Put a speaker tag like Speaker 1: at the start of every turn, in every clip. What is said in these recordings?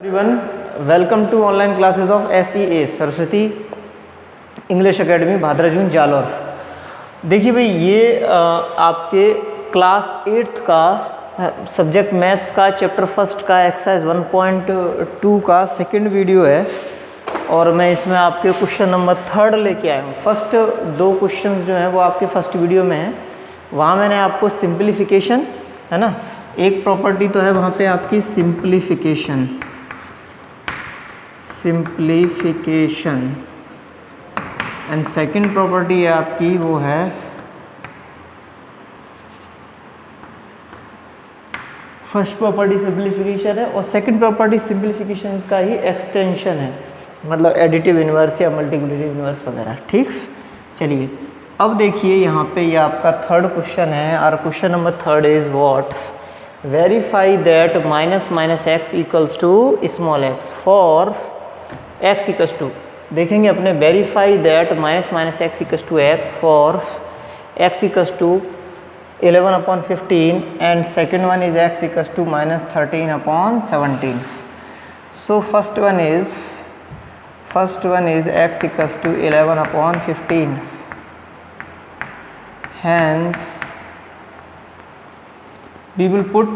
Speaker 1: Everyone, welcome to online classes of SEA Saraswati English academy Bhadrajun Jalore. देखिए भाई, ये आपके क्लास 8th का सब्जेक्ट मैथ्स का चैप्टर फर्स्ट का एक्सरसाइज 1.2 का सेकंड वीडियो है और मैं इसमें आपके क्वेश्चन नंबर 3 लेके आया हूँ। फर्स्ट 2 क्वेश्चन जो हैं वो आपके फर्स्ट वीडियो में हैं। वहाँ मैंने आपको सिंप्लीफिकेशन है ना, एक प्रॉपर्टी तो है वहाँ पे आपकी सिंप्लीफिकेशन एंड सेकंड प्रॉपर्टी है आपकी वो है फर्स्ट प्रॉपर्टी सिंप्लीफिकेशन है और सेकंड प्रॉपर्टी सिंप्लीफिकेशन का ही एक्सटेंशन है, मतलब एडिटिव इन्वर्स या मल्टीप्लिकेटिव इन्वर्स वगैरह। ठीक, चलिए अब देखिए यहाँ पे ये आपका थर्ड क्वेश्चन है और question number 3 is what, verify that minus minus x equals to small x for x equals to, देखेंगे अपने verify that minus minus x equals to x for x equals to 11/15 and second one is x equals to -13/17। So first one is x equals to 11/15, hence we will put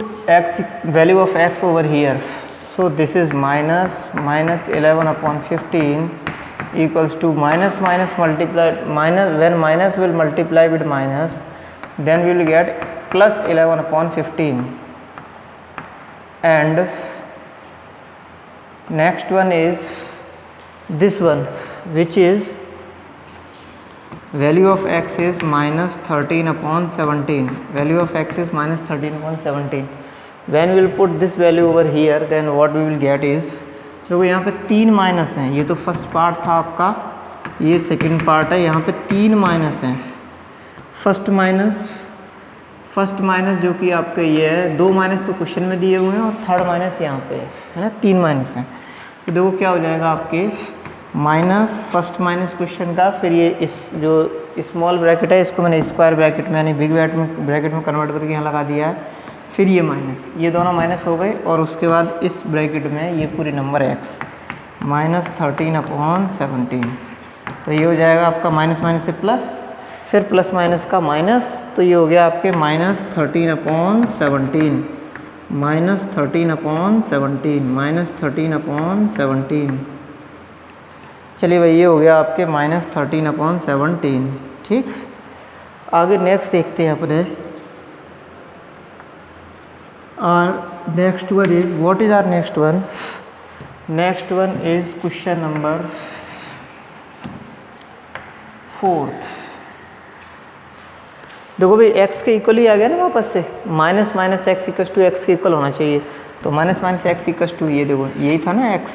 Speaker 1: value of x over here. So this is minus 11/15 equals to minus multiplied minus, when minus will multiply with minus then we will get plus 11/15, and next one is this one, which is value of x is minus 13/17. Value of x is minus 13/17. When we will put this value over here then what we will get is, देखो यहाँ पे 3 minus हैं, ये तो first part था आपका, ये second part है, यहाँ पे 3 माइनस हैं। फर्स्ट माइनस जो कि आपके ये है, 2 माइनस तो क्वेश्चन में दिए हुए हैं और थर्ड माइनस यहाँ पे है ना, 3 माइनस हैं। तो देखो क्या हो जाएगा आपके माइनस फर्स्ट माइनस क्वेश्चन का, फिर ये इस जो स्मॉल ब्रैकेट है इसको मैंने स्क्वायर ब्रैकेट में यानी बिग ब्रैकेट में कन्वर्ट करके यहाँ लगा दिया है, फिर ये माइनस, ये दोनों माइनस हो गए और उसके बाद इस ब्रैकेट में ये पूरी नंबर x माइनस 13/17। तो ये हो जाएगा आपका माइनस माइनस से प्लस, फिर प्लस माइनस का माइनस, तो ये हो गया आपके माइनस 13/17 माइनस 13/17। चलिए भाई, ये हो गया आपके माइनस 13/17। ठीक, आगे नेक्स्ट देखते हैं अपने। और next one is what is our next one is question number 4। देखो भाई, x के इक्वल ही आ गया ना वापस से, minus minus x equals to x के इक्वल होना चाहिए, तो minus minus x equals to, ये देखो यही था ना, x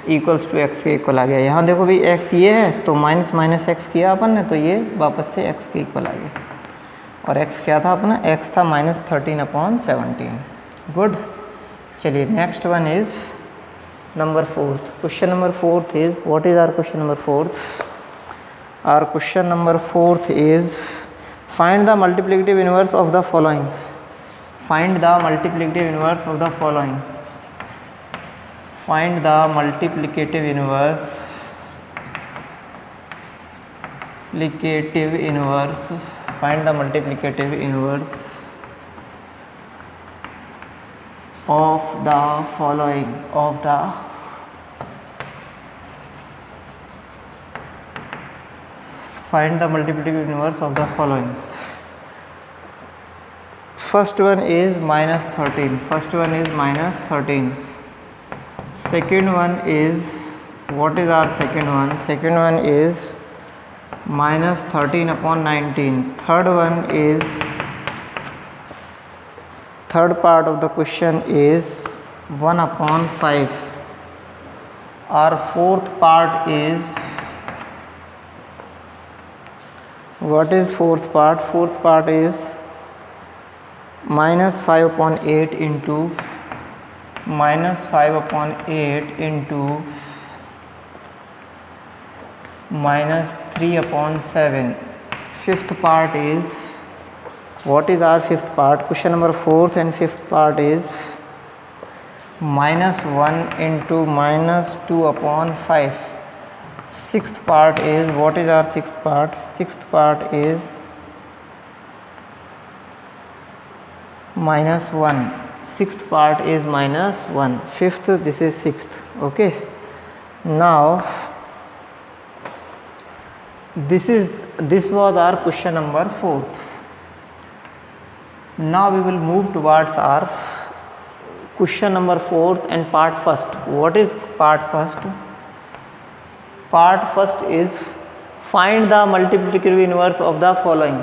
Speaker 1: इक्वल्स टू एक्स के इक्वल आ गया। यहाँ देखो भाई x ये है तो माइनस माइनस एक्स किया अपन ने, तो ये वापस से x के इक्वल आ गया, और x क्या था अपना, x था माइनस 13/17। गुड, चलिए next one is number 4। Question number 4 is what is our question number 4। Our question number 4 is find the multiplicative inverse of the following. Find the multiplicative inverse of the following. Find the multiplicative inverse find the multiplicative inverse of the following find the multiplicative inverse of the following. First one is minus 13. Second one is, what is our second one? Second one is minus 13/19. Third part of the question is 1/5. Our fourth part is, what is fourth part? Fourth part is minus 5/8 into minus 5/8 into minus 3/7. Fifth part is, what is our fifth part? Question number 4th and 5th part is -1 into -2/5. Sixth part is, what is our sixth part? Sixth part is -1. Sixth part is -1. Fifth, this is sixth. Okay, now this was our question number 4th. Now we will move towards our question number 4th and part first. What is part first? Part first is find the multiplicative inverse of the following.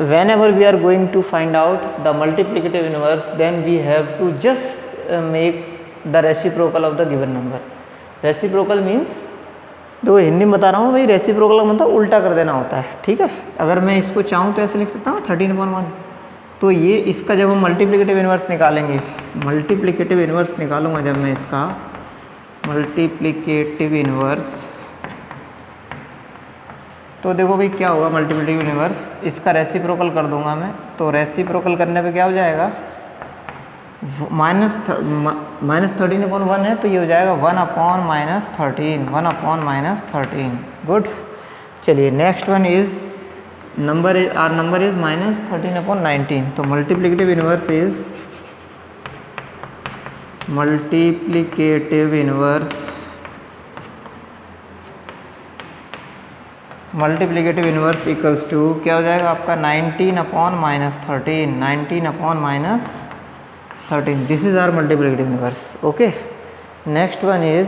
Speaker 1: Whenever we are going to find out the multiplicative inverse, then we have to just make the reciprocal of the given number. Reciprocal means, तो हिंदी में बता रहा हूँ भाई, reciprocal का मतलब उल्टा कर देना होता है, ठीक है। अगर मैं इसको चाहूँ तो ऐसे लिख सकता हूँ 13/1। तो ये इसका जब हम मल्टीप्लिकेटिव इन्वर्स निकालेंगे, मल्टीप्लिकेटिव इन्वर्स निकालूंगा जब मैं इसका मल्टीप्लिकेटिव इन्वर्स, तो देखो भाई क्या होगा मल्टीप्लिकेटिव इन्वर्स, इसका रेसिप्रोकल कर दूंगा मैं। तो रेसिप्रोकल करने पे क्या हो जाएगा, -13/1 है, तो ये हो जाएगा 1/-13, 1/-13। गुड। चलिए next one is number is, our number is -13/19। तो multiplicative inverse is, multiplicative inverse equals to क्या हो जाएगा आपका 19/-13, 19/-13। This is our multiplicative inverse. Okay, next one is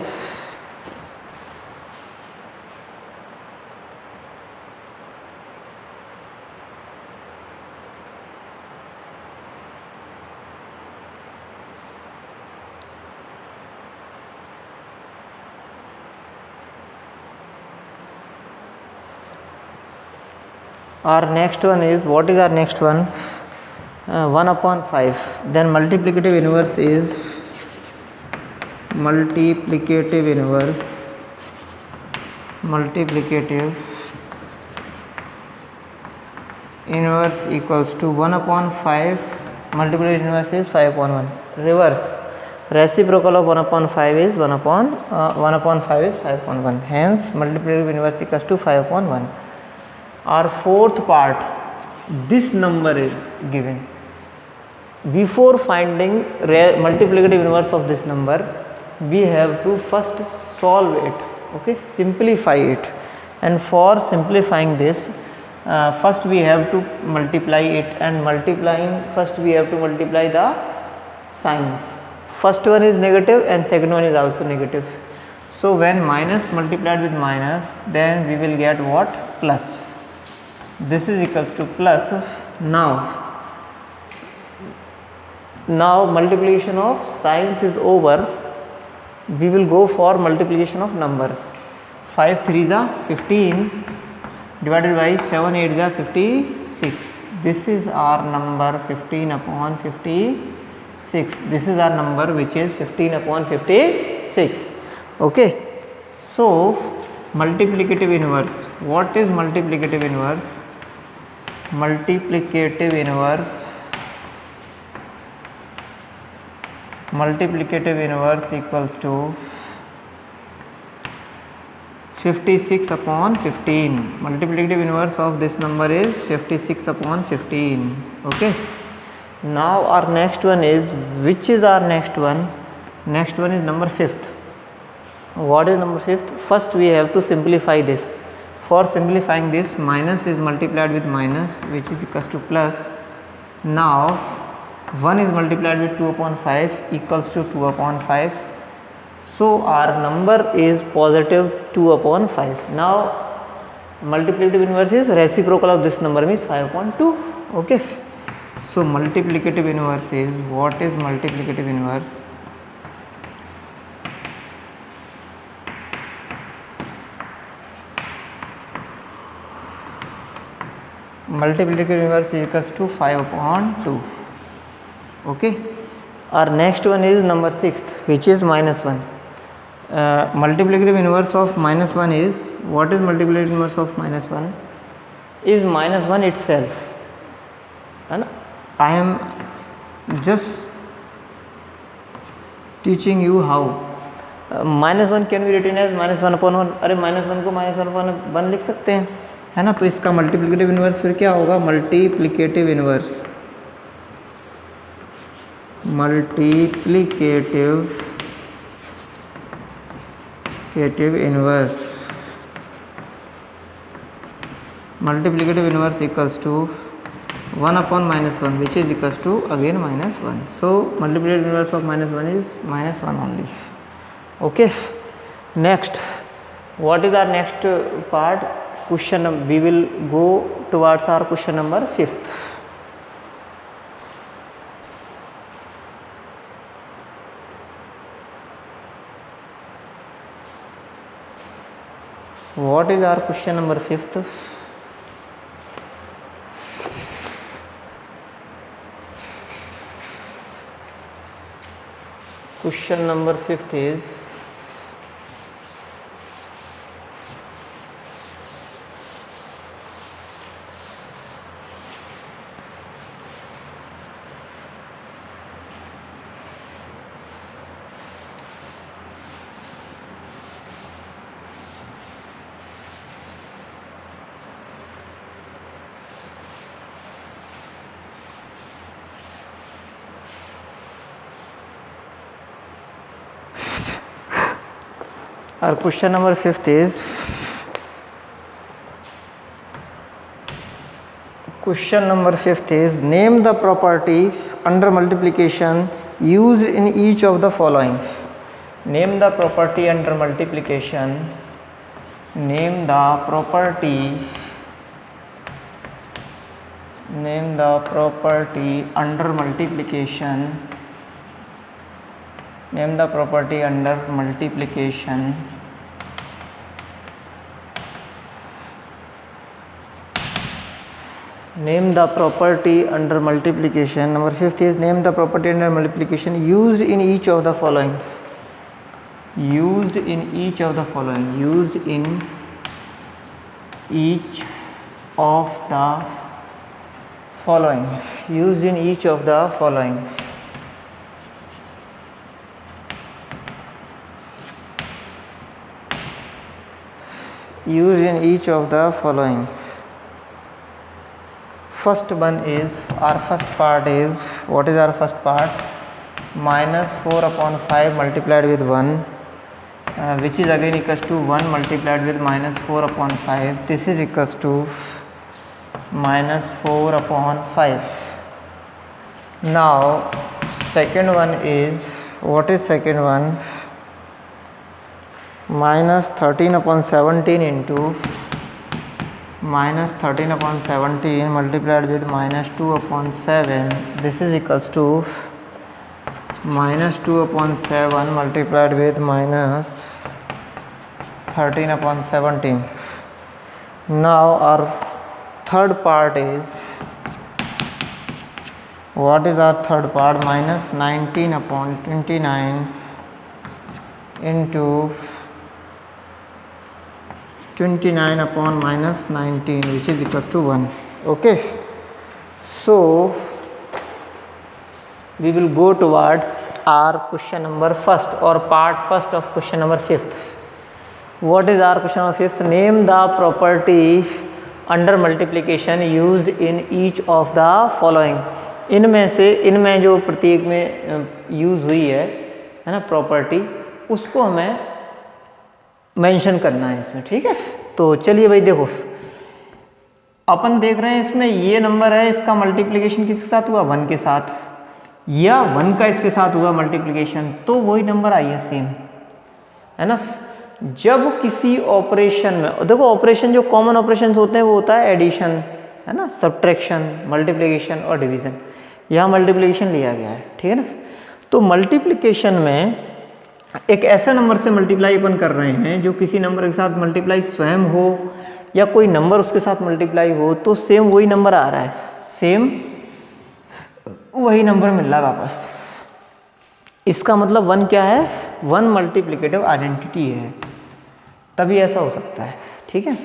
Speaker 1: our next one is, what is our next one? 1/5. Then multiplicative inverse is, multiplicative inverse equals to 1/5. Multiplicative inverse is 5/1. Reverse, reciprocal of 1/5 is 1/5 is 5/1. Hence multiplicative inverse equals to 5/1. Our fourth part, this number is given. Before finding multiplicative inverse of this number, we have to first solve it, okay, simplify it. And for simplifying this, first we have to multiply it, and multiplying, first we have to multiply the signs. First one is negative and second one is also negative. So when minus multiplied with minus, then we will get what? Plus. This is equals to plus. Now multiplication of signs is over. We will go for multiplication of numbers. 5 3s are 15 divided by 7 8s are 56. This is our number 15/56. This is our number which is 15/56. Okay, so multiplicative inverse. What is multiplicative inverse? Multiplicative inverse equals to 56/15. Multiplicative inverse of this number is 56/15. Okay, now our next one is, which is our next one? Next one is number 5th. What is number 5th? First we have to simplify this. For simplifying this, minus is multiplied with minus, which is equals to plus. Now 1 is multiplied with 2/5 equals to 2/5. So our number is positive 2/5. Now multiplicative inverse is reciprocal of this number, means 5/2. Okay, so multiplicative inverse is, what is multiplicative inverse? Multiplicative inverse is equals to 5/2. Okay, our next one is number 6th, which is -1. Multiplicative inverse of -1 is, what is multiplicative inverse of -1? Is -1 itself. And I am just teaching you how. -1 can be written as -1/1। अरे -1 को -1/1 लिख सकते हैं, है ना। तो इसका multiplicative inverse फिर क्या होगा, multiplicative inverse, multiplicative inverse equals to 1/-1 which is equals to again -1. So multiplicative inverse of -1 is -1 only. Okay, next, what is our next part? Question we will go towards our question number 5th. What is our question number 5th? Question number 5th is our question number 5th is name the property under multiplication used in each of the following. Name the property under multiplication. Name the property under multiplication. Name the property under multiplication name the property under multiplication. Number 5th is name the property under multiplication used in each of the following. Used in each of the following. Used in each of the following. Used in each of the following. Used in each of the following. First one is, our first part is, what is our first part? -4/5 multiplied with 1, which is again equals to 1 multiplied with -4/5. This is equals to -4/5. Now second one is, what is second one? -13/17 into -13/17 multiplied with -2/7. This is equals to -2/7 multiplied with -13/17. Now our third part is, what is our third part? -19/29 into 29/-19, which is equals to 1. Okay, so we will go towards our question number 1st or part 1st of question number 5th. What is our question number 5th? Name the property under multiplication used in each of the following. इनमें जो प्रत्येक में use हुई है ना property, उसको हमें mention करना है इसमें, ठीक है। तो चलिए भाई देखो, अपन देख रहे हैं इसमें ये नंबर है, इसका मल्टीप्लिकेशन किसके साथ हुआ? 1 के साथ, या 1 का इसके साथ हुआ मल्टीप्लिकेशन, तो वही नंबर आई है सेम, है ना। जब किसी ऑपरेशन में देखो, ऑपरेशन जो कॉमन ऑपरेशन होते हैं वो होता है एडिशन, है ना, सब्ट्रैक्शन, मल्टीप्लिकेशन और डिवीजन। यहाँ मल्टीप्लिकेशन लिया गया है, ठीक है ना। तो मल्टीप्लिकेशन में एक ऐसे नंबर से मल्टीप्लाई अपन कर रहे हैं जो किसी नंबर के साथ मल्टीप्लाई स्वयं हो या कोई नंबर उसके साथ मल्टीप्लाई हो, तो सेम वही नंबर आ रहा है, सेम वही नंबर मिल रहा है वापस। इसका मतलब 1 क्या है? 1 मल्टीप्लिकेटिव आइडेंटिटी है, तभी ऐसा हो सकता है, ठीक है।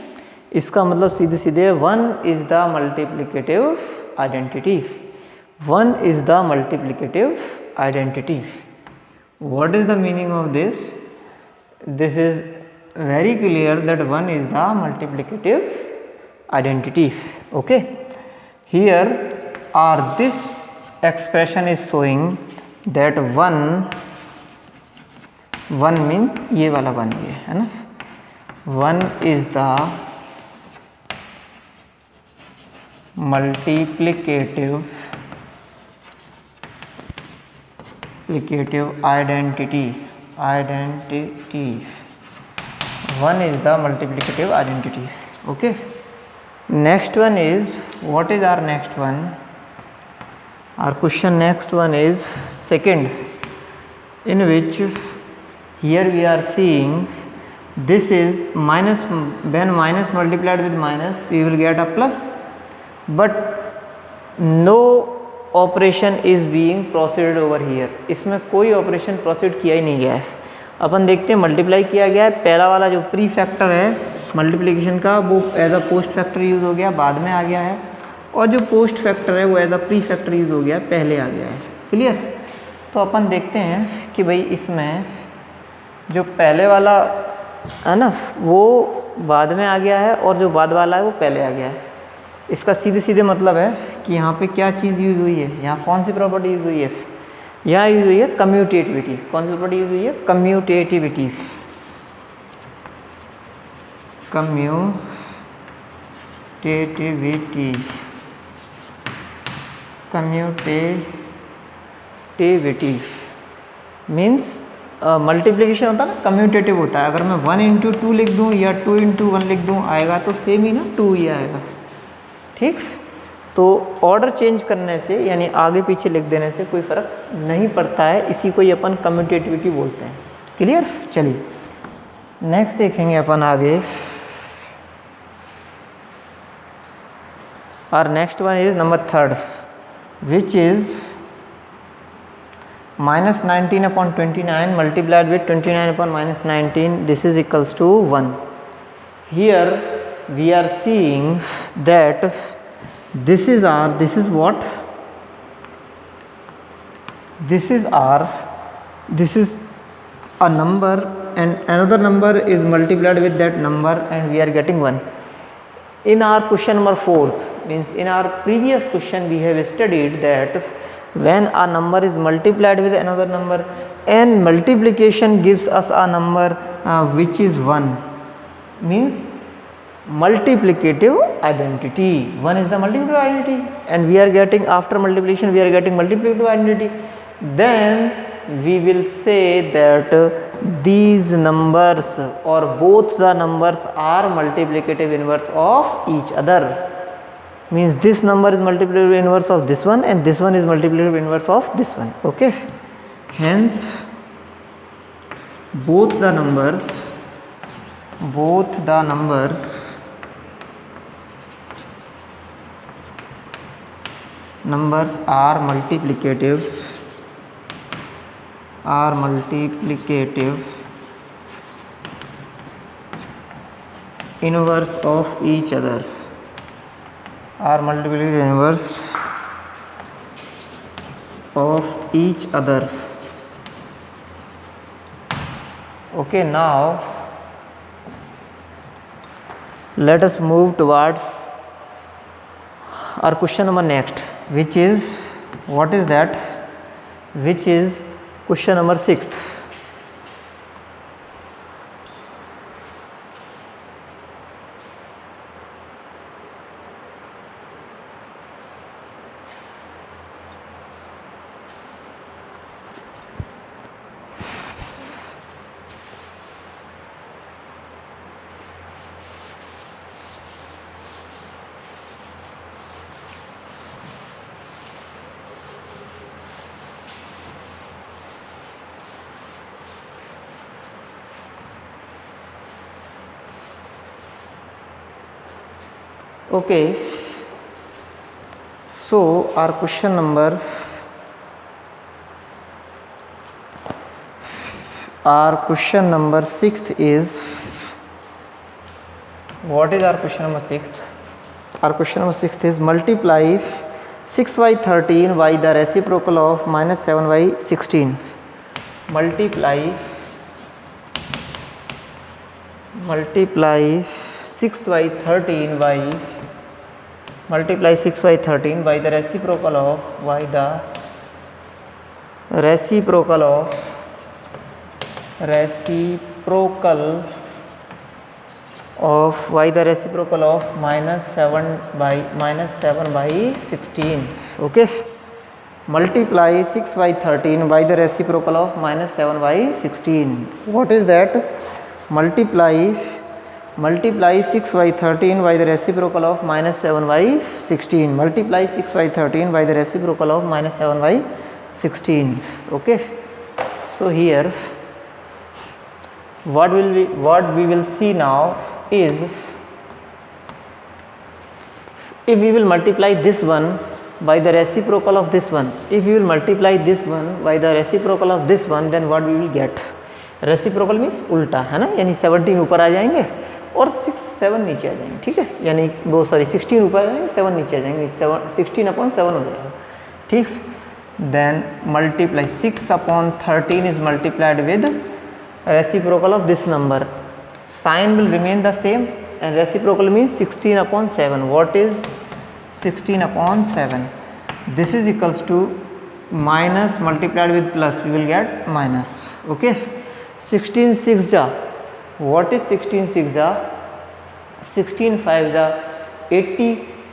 Speaker 1: इसका मतलब सीधे सीधे 1 is the multiplicative identity. 1 is the multiplicative identity. What is the meaning of this? This is very clear that 1 is the multiplicative identity. Okay, here or this expression is showing that 1 means ये वाला 1 ये है ना, 1 is the multiplicative identity. 1 is the multiplicative identity. Okay, next one is, what is our next one? Our question next one is second, in which here we are seeing this is minus, when minus multiplied with minus we will get a plus, but no operation is being proceeded over here, इसमें कोई operation proceed किया ही नहीं गया है। अपन देखते हैं multiply किया गया है, पहला वाला जो प्री फैक्टर है मल्टीप्लिकेशन का वो as a post factor use हो गया, बाद में आ गया है, और जो पोस्ट फैक्टर है वो as a pre factor use हो गया, पहले आ गया है। क्लियर? तो अपन देखते हैं कि भाई इसमें जो पहले वाला है ना वो बाद में आ गया है, और जो बाद वाला है वो पहले आ गया है। इसका सीधे सीधे मतलब है कि यहाँ पे क्या चीज़ यूज़ हुई है, यहाँ कौन सी प्रॉपर्टी यूज़ हुई है, यहाँ यूज़ हुई है कम्यूटेटिविटी। कौन सी प्रॉपर्टी यूज़ हुई है? कम्यूटेटिविटी। कम्यूटेटिविटी मीन्स मल्टीप्लिकेशन होता है ना, कम्यूटेटिव होता है। अगर मैं 1 इंटू 2 लिख दूँ या 2 इंटू 1 लिख दूँ आएगा तो सेम ही ना, 2 ही आएगा। ठीक, तो ऑर्डर चेंज करने से यानी आगे पीछे लिख देने से कोई फ़र्क नहीं पड़ता है, इसी को ही अपन कम्यूटेटिविटी बोलते हैं। क्लियर? चलिए नेक्स्ट देखेंगे अपन आगे। और next one is number third, which is -19/29 multiplied with 29/-19, this is equals to 1। Here we are seeing that this is what, this is a number and another number is multiplied with that number and we are getting 1. In our question number 4th, means in our previous question we have studied that when a number is multiplied with another number and multiplication gives us a number which is 1, means multiplicative identity. 1 is the multiplicative identity and we are getting, after multiplication we are getting multiplicative identity, then we will say that these numbers or both the numbers are multiplicative inverse of each other, means this number is multiplicative inverse of this one and this one is multiplicative inverse of this one. Okay, hence both the numbers are multiplicative inverse of each other, are multiplicative inverse of each other. Okay, now let us move towards our question number next, which is, what is that? Which is question number 6th. Okay, so our question number 6th is, what is our question number 6th? Our question number 6th is multiply 6 by 13 by the reciprocal of -7 by 16. multiply 6 by 13 by the reciprocal of -7 by 16. Okay, multiply 6 by 13 by the reciprocal of -7 by 16. What is that? Multiply 6 by 13 by the reciprocal of -7 by 16. Multiply 6 by 13 by the reciprocal of -7 by 16. Okay, so here what we will see now is, if we will multiply this one by the reciprocal of this one, if we will multiply this one by the reciprocal of this one, then what we will get? Reciprocal means उल्टा है ना, यानी 17 ऊपर आ जाएंगे और 7 नीचे आ जाएंगे. ठीक है, यानी वो 16 ऊपर आ जाएंगे, 7 नीचे आ जाएंगे, 16/7 हो जाएगा. ठीक, then multiply 6/13 is multiplied with reciprocal of this number. Sign will remain the same and reciprocal means 16/7. What is 16/7? This is equals to minus multiplied with plus, we will get minus. Okay, 16 6 जा, what is 16 6 जा? 16 5 जा 80,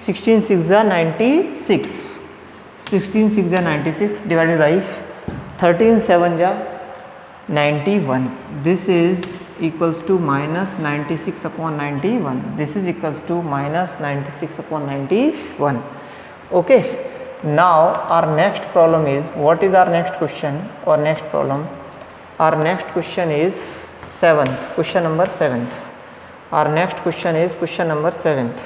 Speaker 1: 16 6 जा 96, 16 6 जा 96 divided by 13 7 जा 91. This is equals to minus 96/91. This is equals to minus 96/91. Okay, now our next problem is, what is our next question or next problem? Our next question is 7th, question number 7th. Our next question is question number 7th.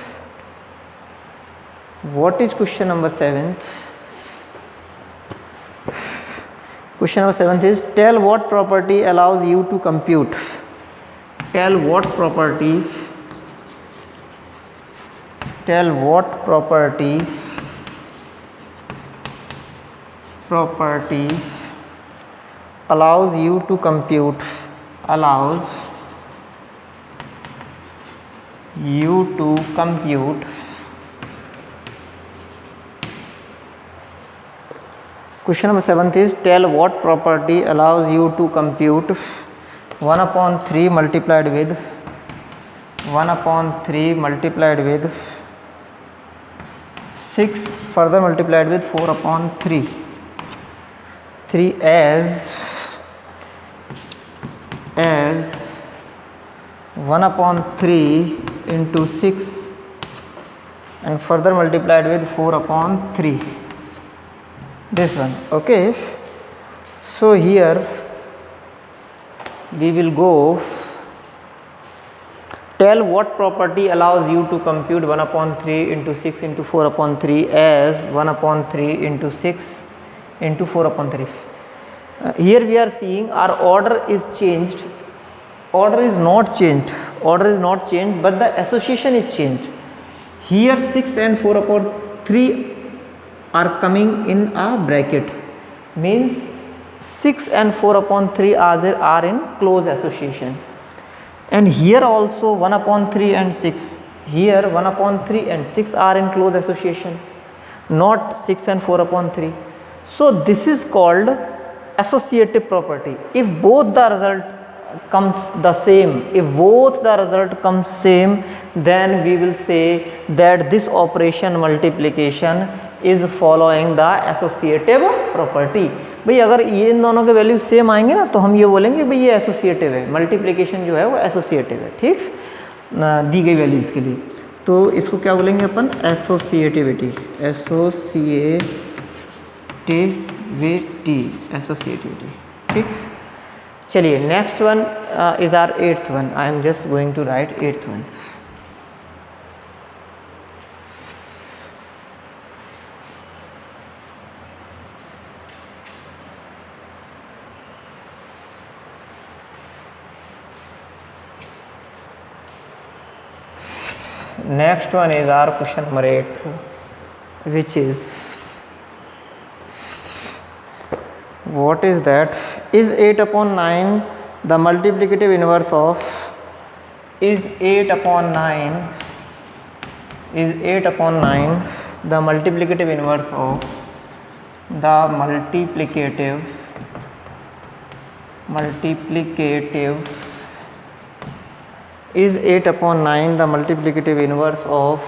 Speaker 1: What is question number 7th? Question number 7th is, tell what property allows you to compute. Tell what property allows you to compute question number 7th is, tell what property allows you to compute 1/3 multiplied with 6 further multiplied with 4/3 as 1/3 into 6 and further multiplied with 4/3, this one. Okay, so here we will go, tell what property allows you to compute 1/3 into 6 into 4/3 as 1/3 into 6 into 4/3. Here we are seeing our order is changed. Order is not changed, but the association is changed. Here 6 and 4/3 are coming in a bracket, means 6 and 4/3 are in close association. And here also 1/3 and 6, here 1/3 and 6 are in close association, not 6 and 4/3. So this is called associative property. If both the result comes the same, then we will say that this operation multiplication is following the associative property. भाई अगर ये इन दोनों के value same आएंगे ना, तो हम ये बोलेंगे भाई ये एसोसिएटिव है, मल्टीप्लिकेशन जो है वो एसोसिएटिव है. ठीक, दी गई वैल्यूज़ के लिए, तो इसको क्या बोलेंगे अपन? एसोसिएटिविटी. ठीक, चलिए next one is our 8th one. I am just going to write 8th one. Next one is our question number 8th, which is, what is that? Is 8 upon 9 the multiplicative inverse of, is 8 upon 9 the multiplicative inverse of the multiplicative is 8 upon 9 the multiplicative inverse of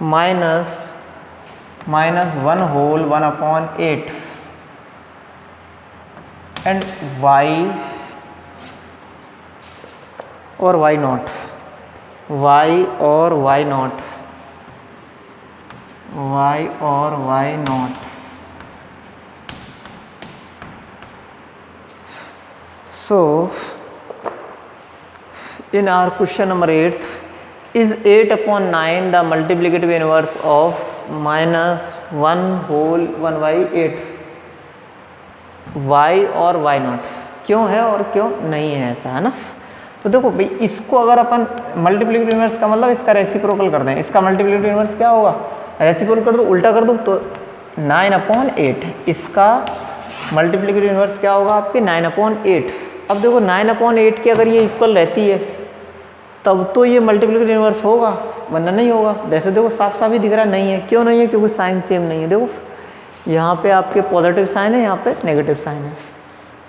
Speaker 1: minus 1 whole 1 upon 8 and y or y naught, So in our question number 8, is 8 upon 9 the multiplicative inverse of minus 1 whole 1 by 8? y और y not क्यों है और क्यों नहीं है, ऐसा है ना। तो देखो भाई, इसको अगर अपन मल्टीप्लिकेटिव इनवर्स का मतलब इसका रेसिप्रोकल कर दें, इसका मल्टीप्लिकेटिव इनवर्स क्या होगा, रेसिप्रोकल कर दो, उल्टा कर दो तो 9 अपॉन 8, इसका मल्टीप्लिकेटिव इनवर्स क्या होगा आपके 9 अपॉन 8। अब देखो 9 अपॉन 8 की अगर ये इक्वल रहती है तब तो ये मल्टीप्लिकेटिव इनवर्स होगा, वरना नहीं होगा। वैसे देखो साफ साफ ही दिख रहा नहीं है, क्यों नहीं है, क्योंकि साइन सेम नहीं है। देखो यहाँ पे आपके पॉजिटिव साइन है, यहाँ पे नेगेटिव साइन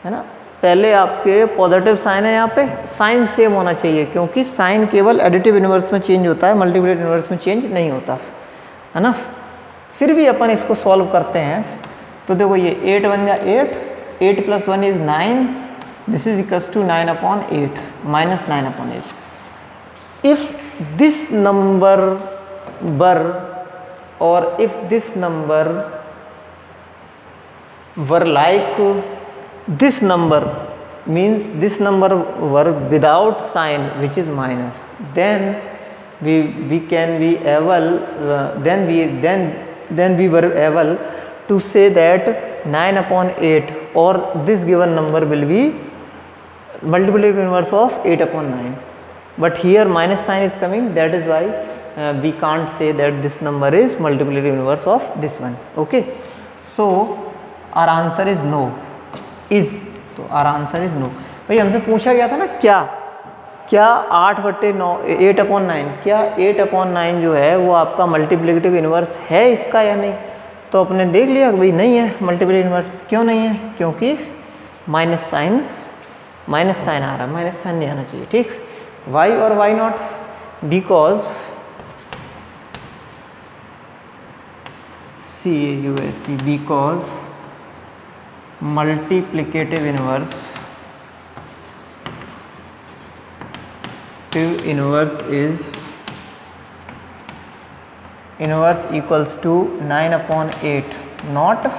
Speaker 1: है ना। पहले आपके पॉजिटिव साइन है, यहाँ पे साइन सेम होना चाहिए, क्योंकि साइन केवल एडिटिव इनवर्स में चेंज होता है, मल्टीप्लिकेटिव इनवर्स में चेंज नहीं होता है ना। फिर भी अपन इसको सॉल्व करते हैं तो देखो ये 8 बन जाए 8 plus 1 is 9, this is equals to 9 upon 8 minus 9 upon 8। If this number were like this number, means this number were without sign which is minus, then we can be able then we were able to say that 9 upon 8 or this given number will be multiplicative inverse of 8 upon 9, but here minus sign is coming, that is why we can't say that this number is multiplicative inverse of this one। Okay, so our answer is no, तो our answer is no। भाई हमसे पूछा गया था ना क्या 8/9 8 upon 9, क्या 8 upon 9 जो है वो आपका मल्टीप्लिकेटिव इनवर्स है इसका या नहीं। तो अपने देख लिया भाई नहीं है मल्टीप्लिकेटिव इनवर्स। क्यों नहीं है, क्योंकि माइनस साइन आ रहा है, माइनस साइन नहीं आना चाहिए। ठीक, y और y not because because multiplicative inverse equals to 9 upon 8, not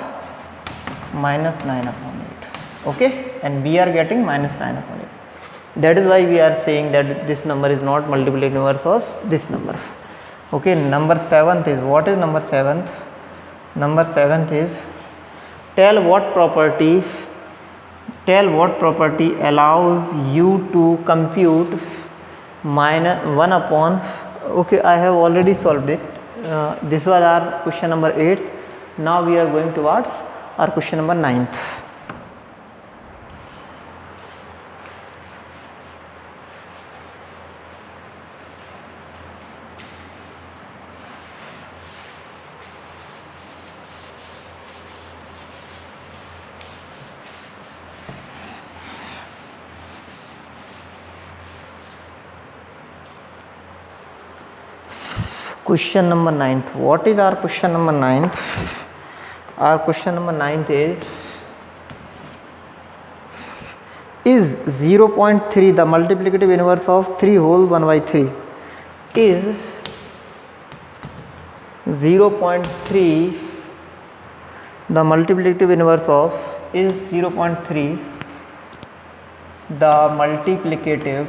Speaker 1: minus 9 upon 8। Okay, and we are getting minus 9 upon 8, that is why we are saying that this number is not multiplicative inverse of this number। Okay, number 7th is, what is number 7th? Number 7th is, tell what property allows you to compute minus 1 upon, okay, I have already solved it, this was our question number 8th, now we are going towards our question number 9th। Question number 9th, what is our question number 9th? Our question number 9th is 0.3 the multiplicative inverse of 3 whole 1 by 3, is 0.3 the multiplicative inverse of, is 0.3 the multiplicative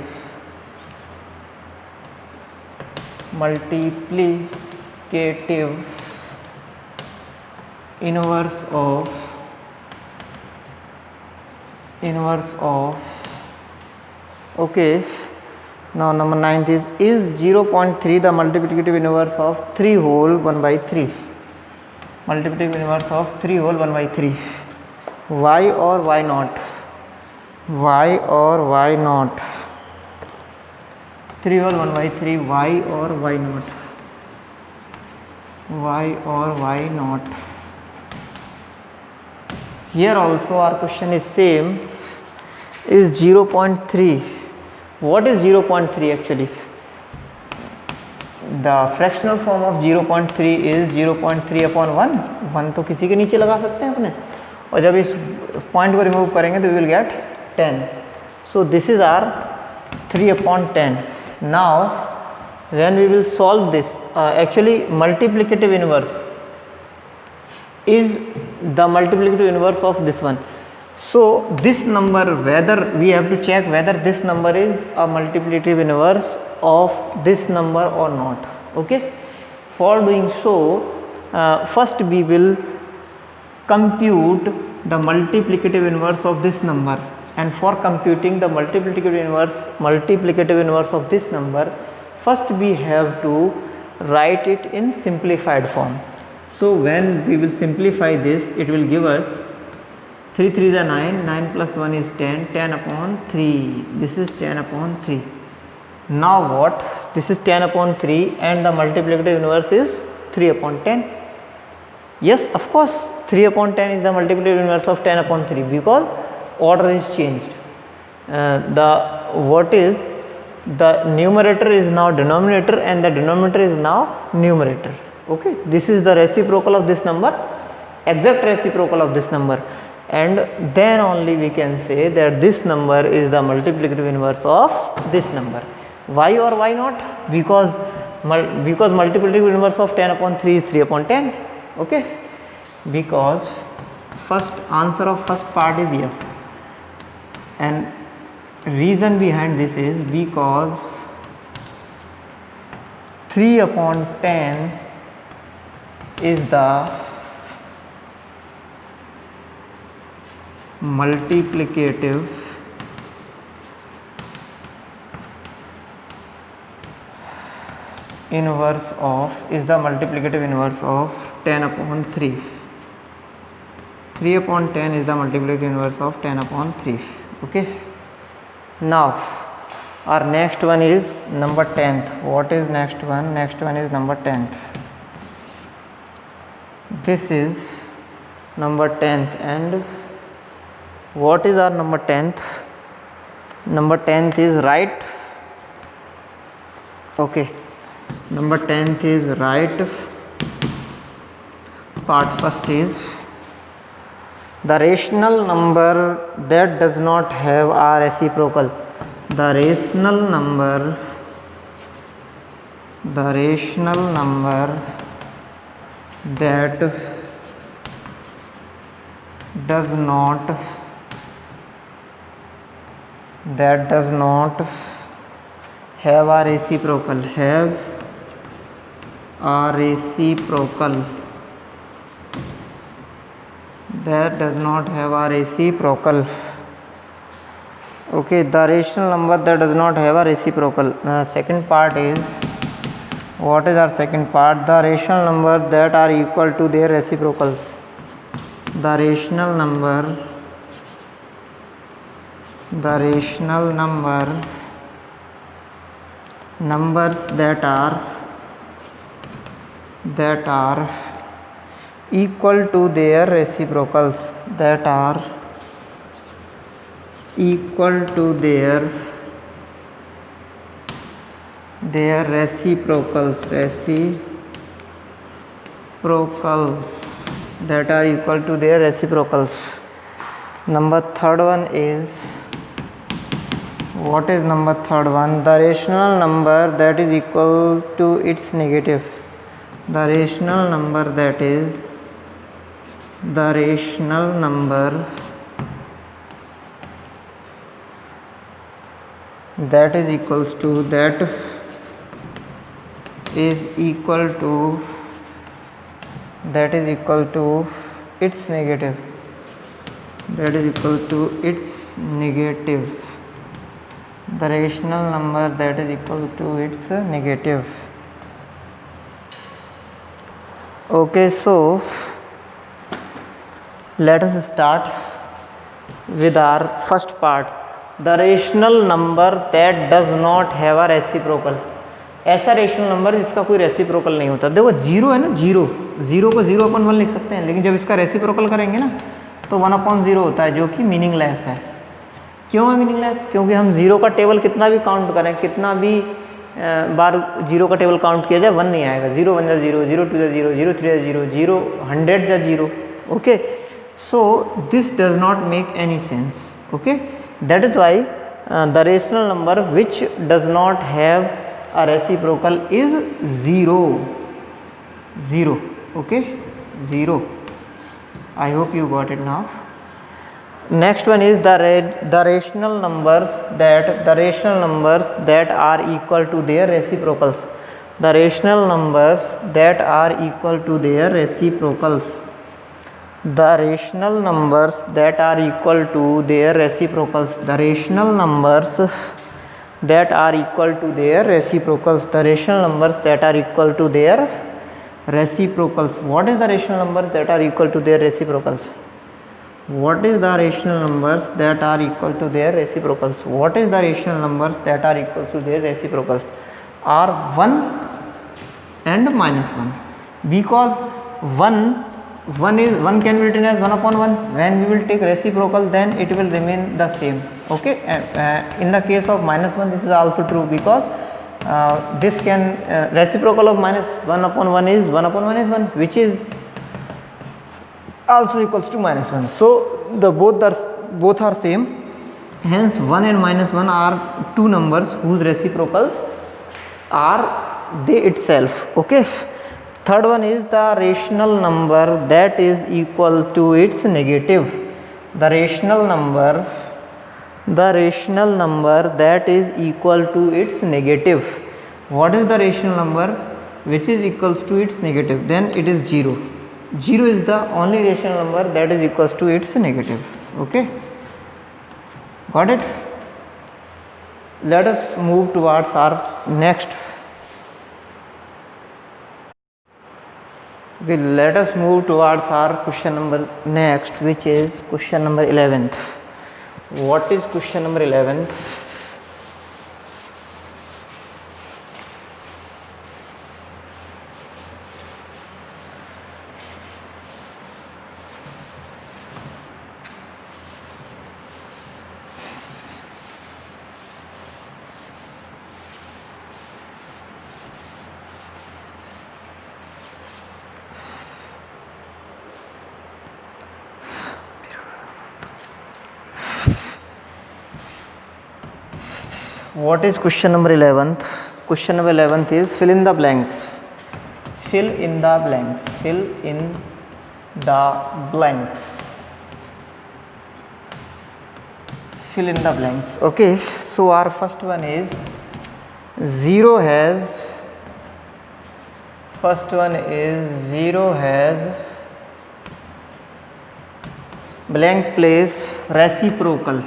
Speaker 1: inverse of, okay, Now number 9th is 0.3 the multiplicative inverse of 3 whole 1 by 3? Multiplicative inverse of 3 whole 1 by 3. Why or why not? Why or why not? 3 whole 1 by 3. Why or why not? Why or why not? Here also our question is same, is 0.3. What is 0.3 actually? The fractional form of 0.3 is 0.3 upon 1. 1 तो किसी के नीचे लगा सकते हैं अपने, और जब इस पॉइंट को रिमूव करेंगे तो we will get 10. So this is our 3 upon 10. Now when we will solve this, actually multiplicative inverse is the multiplicative inverse of this one. So this number, whether we have to check whether this number is a multiplicative inverse of this number or not. Okay, for doing so, first we will compute the multiplicative inverse of this number, and for computing the multiplicative inverse of this number, first we have to write it in simplified form. So when we will simplify this, it will give us 3 3 is 9, 9 plus 1 is 10, 10 upon 3. This is 10 upon 3. Now what? This is 10 upon 3 and the multiplicative inverse is 3 upon 10. Yes, of course 3 upon 10 is the multiplicative inverse of 10 upon 3 because order is changed. The numerator is now denominator and the denominator is now numerator. Okay, this is the reciprocal of this number, exact reciprocal of this number, and then only we can say that this number is the multiplicative inverse of this number. Why or why not? Because multiplicative inverse of 10 upon 3 is 3 upon 10. Okay, because first answer of first part is yes, and reason behind this is because 3 upon 10 is the multiplicative inverse of 10 upon 3. 3 upon 10 is the multiplicative inverse of 10 upon 3. Okay, now our next one is number 10th. What is next one? Next one is number 10th. This is number 10th, and what is our number 10th? Number 10th is right. Okay, number 10th is right. Part first is the rational number that does not have a reciprocal. The rational number that does not have a reciprocal, that does not have a reciprocal. Okay, the rational number that does not have a reciprocal. Second part is, what is our second part? The rational number that are equal to their reciprocals. The rational number numbers that are equal to their reciprocals, that are equal to their reciprocals, that are equal to their reciprocals. Number third one is, what is number third one? The rational number that is equal to its negative. The rational number that is equal to its negative. the rational number that is equal to its negative. Okay, so let us start with our first part, the rational number that does not have a reciprocal. ऐसा rational number जिसका कोई reciprocal नहीं होता. देखो zero है ना, zero को 0/1 लिख सकते हैं, लेकिन जब इसका रेसिप्रोकल करेंगे ना तो 1/0 होता है, जो कि मीनिंगलेस है. क्यों है मीनिंगलेस? क्योंकि हम जीरो का टेबल कितना भी काउंट करें, कितना भी बार जीरो का टेबल काउंट किया जाए, 1 नहीं आएगा. 0 1 जा 0, 0 2 जा 0, 0 3 जा 0, 0 100 जा 0. Okay, so this does not make any sense. Okay, that is why the rational number which does not have a reciprocal is 0. Okay, 0. I hope you got it now. Next one is the rational numbers that are equal to their reciprocals. The rational numbers that are equal to their reciprocals. The rational numbers that are equal to their reciprocals. The rational numbers that are equal to their reciprocals. The rational numbers that are equal to their reciprocals. What is the rational numbers that are equal to their reciprocals? What is the rational numbers that are equal to their reciprocals? What is the rational numbers that are equal to their reciprocals? Are 1 and -1. Because 1 can be written as 1/1. When we will take reciprocal, then it will remain the same. Okay, in the case of -1 this is also true, because this can reciprocal of -1/1 is 1/1, which is also equals to -1. So the both are same. Hence 1 and -1 are two numbers whose reciprocals are they itself. Okay. Third one is the rational number that is equal to its negative. The rational number that is equal to its negative. What is the rational number which is equals to its negative? Then it is 0. 0 is the only rational number that is equals to its negative. Okay, got it? Let us move towards our next. Okay, let us move towards our question number next, which is question number 11th. What is question number 11th? What is question number 11th? Question number 11th is fill in the blanks. Fill in the blanks. Fill in the blanks. Fill in the blanks. Okay, so our first one is 0 has. First one is 0 has blank place reciprocal.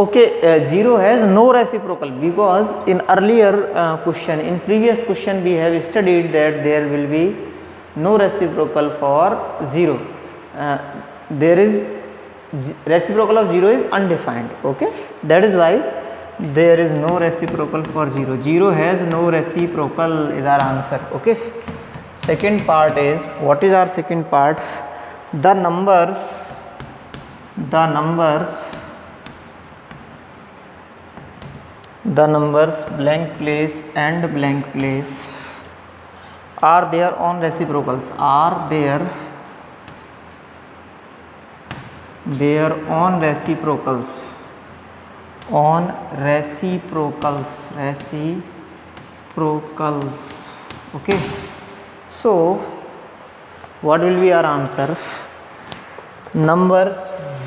Speaker 1: Okay, 0 has no reciprocal, because in earlier question, in previous question we have studied that there will be no reciprocal for 0. There is reciprocal of 0 is undefined. Okay, that is why there is no reciprocal for 0. 0 has no reciprocal is our answer. Okay, second part is, what is our second part? The numbers blank place and blank place are their own reciprocals. Are their own reciprocals. Okay, so what will be our answer? Numbers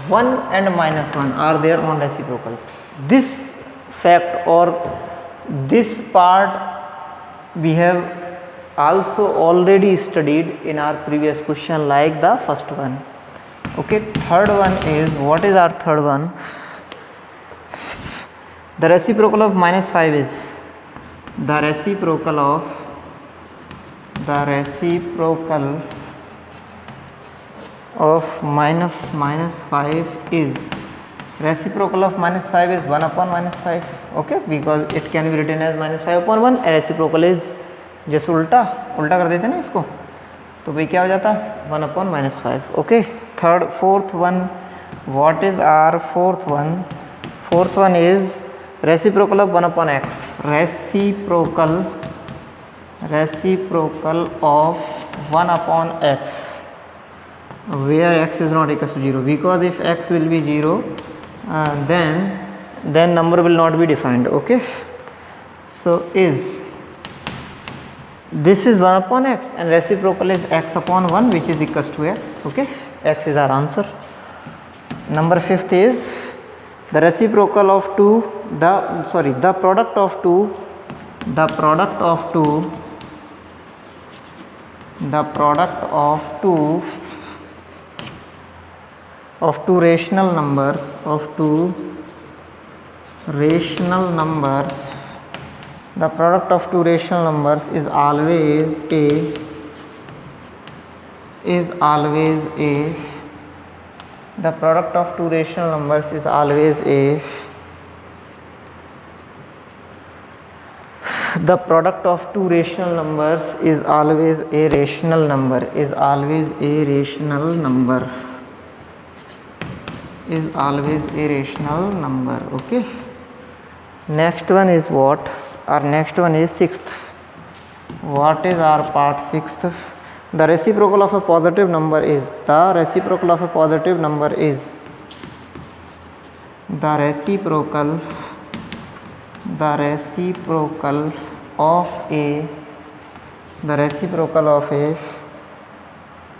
Speaker 1: 1 and -1 are their own reciprocals. This fact or this part we have also already studied in our previous question, like the first one. Okay, third one is, what is our third one? The reciprocal of minus 5 is, the reciprocal of minus 5 is, reciprocal of minus 5 is 1 upon minus 5. Okay, because it can be written as minus 5 upon 1. Reciprocal is जैसे उल्टा कर देते ना इसको, तो भाई क्या हो जाता, 1 upon minus 5. Okay, fourth one, what is our fourth one? Fourth one is reciprocal of 1 upon x. Reciprocal of 1 upon x, where x is not equal to 0, because if x will be 0, then number will not be defined. Okay, so this is 1 upon x and reciprocal is x upon 1, which is equals to x. Okay, x is our answer. Number 5th is the reciprocal of 2, the product of two rational numbers, the product of two rational numbers is always a the product of two rational numbers is always a the product of two rational numbers is always a rational number, Okay, next one is what? Our next one is 6th. What is our part 6th? The reciprocal of a positive number is, the reciprocal of a positive number is, the reciprocal of a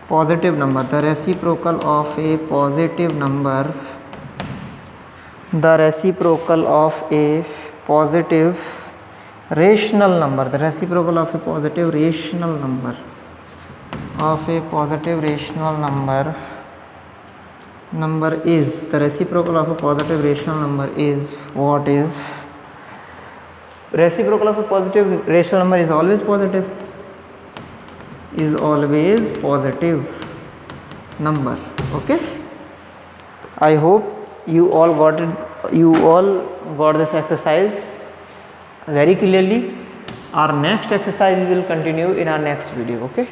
Speaker 1: positive number, the reciprocal of a positive rational number, the reciprocal of a positive rational number, is, the reciprocal of a positive rational number is, what is? Reciprocal of a positive rational number is always positive, number. Okay, I hope you all got this exercise very clearly. Our next exercise we will continue in our next video. Okay.